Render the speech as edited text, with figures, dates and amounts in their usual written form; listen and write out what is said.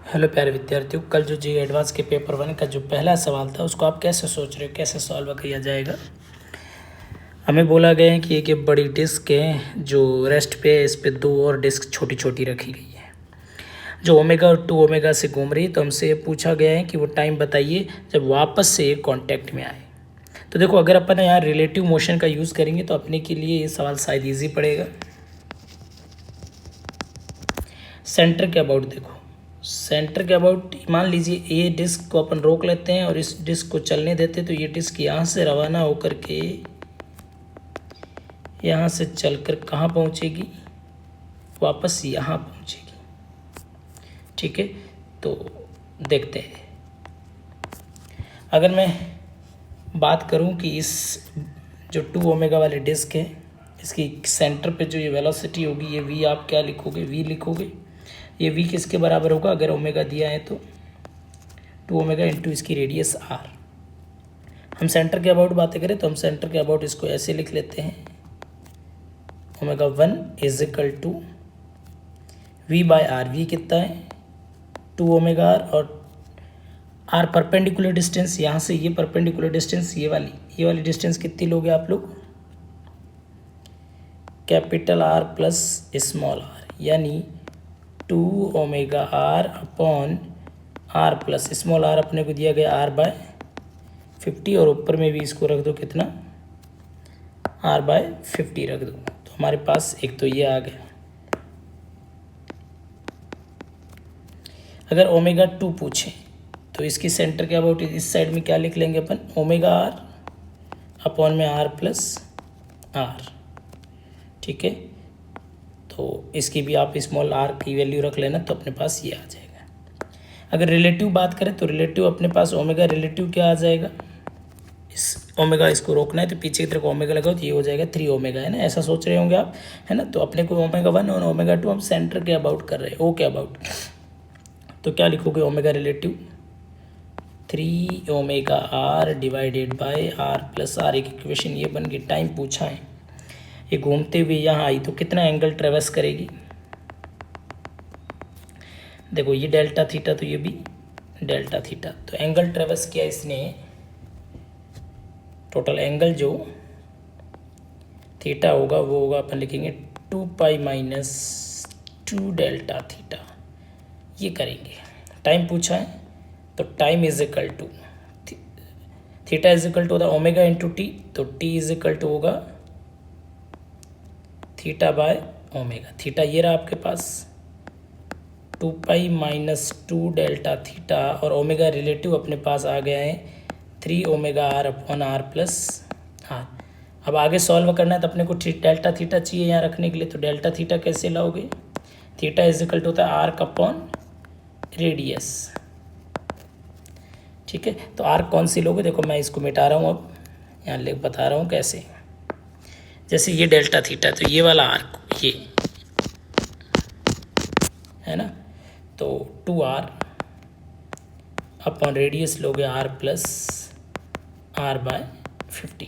Hello प्यारे विद्यार्थियों, कल जो जी एडवांस के पेपर 1 का जो पहला सवाल था उसको आप कैसे सोच रहे हो, कैसे सॉल्व किया जाएगा। हमें बोला गया है कि एक ये बड़ी डिस्क है जो रेस्ट पे है, इस पे दो और डिस्क छोटी छोटी रखी गई है जो ओमेगा और 2 ओमेगा से घूम रही है। तो हमसे ये पूछा गया है कि वो टाइम बताइए जब वापस से ये कॉन्टैक्ट में आए। तो देखो, अगर अपन यहाँ रिलेटिव मोशन का यूज़ करेंगे तो अपने के लिए ये सवाल शायद ईजी पड़ेगा। सेंटर के अबाउट देखो, सेंटर के अबाउट मान लीजिए ये डिस्क को अपन रोक लेते हैं और इस डिस्क को चलने देते, तो ये डिस्क यहाँ से रवाना होकर के यहाँ से चलकर कहाँ पहुँचेगी, वापस यहाँ पहुँचेगी। ठीक है, तो देखते हैं। अगर मैं बात करूँ कि इस जो 2 ओमेगा वाले डिस्क है, इसकी सेंटर पे जो ये वेलोसिटी होगी, ये v आप क्या लिखोगे, v लिखोगे। ये v किसके बराबर होगा, अगर ओमेगा दिया है तो 2 ओमेगा इंटू इसकी रेडियस r। हम सेंटर के अबाउट बातें करें तो हम सेंटर के अबाउट इसको ऐसे लिख लेते हैं, omega 1 is equal to v by r. V कितना है 2 ओमेगा r, और r परपेंडिकुलर डिस्टेंस, यहाँ से ये परपेंडिकुलर डिस्टेंस, ये वाली डिस्टेंस कितनी लोगे आप लोग, capital R plus small r, यानी 2 omega r upon r plus small r अपने को दिया गया r बाय 50, और ऊपर में भी इसको रख दो कितना, r बाय 50 रख दो। तो हमारे पास एक तो ये आ गया। अगर ओमेगा 2 पूछे तो इसकी सेंटर के अबाउट इस साइड में क्या लिख लेंगे अपन, ओमेगा r अपॉन में r प्लस r। ठीक है, तो इसकी भी आप स्मॉल r की वैल्यू रख लेना, तो अपने पास ये आ जाएगा। अगर रिलेटिव बात करें तो रिलेटिव अपने पास ओमेगा रिलेटिव क्या आ जाएगा, इस ओमेगा इसको रोकना है तो पीछे की तरफ ओमेगा लगाओ तो ये हो जाएगा 3 ओमेगा, है ना, ऐसा सोच रहे होंगे आप, है ना। तो अपने को ओमेगा 1 और ओमेगा 2 हम सेंटर के अबाउट कर रहे हैं, ओ के अबाउट। तो क्या लिखोगे, omega relative 3 omega r divided by r plus r। एक इक्वेशन ये बन गई। टाइम पूछा है, ये घूमते हुए यहाँ आई तो कितना एंगल ट्रेवर्स करेगी, देखो ये डेल्टा थीटा, तो ये भी डेल्टा थीटा। तो एंगल ट्रेवर्स किया इसने, टोटल एंगल जो थीटा होगा वो होगा, अपन लिखेंगे 2 पाई माइनस 2 डेल्टा थीटा, ये करेंगे। टाइम पूछा है तो time is equal to theta is equal to होगा ओमेगा इंटू टी, तो टी इज इक्वल टू होगा थीटा बाय ओमेगा। थीटा ये रहा आपके पास 2 पाई माइनस 2 डेल्टा थीटा, और ओमेगा रिलेटिव अपने पास आ गया है 3 omega r upon r plus r। अब आगे सॉल्व करना है तो अपने को डेल्टा थीटा चाहिए यहाँ रखने के लिए, तो डेल्टा थीटा कैसे लाओगे, थीटा इज इक्वल टू होता है r अपॉन रेडियस। ठीक है, तो r कौन सी लोगे, देखो मैं इसको मिटा रहा हूँ, अब यहाँ लिख बता रहा हूँ कैसे। जैसे ये डेल्टा थीटा, तो ये वाला आर्क ये है ना, तो 2r अपॉन रेडियस लोगे r प्लस r बाय 50।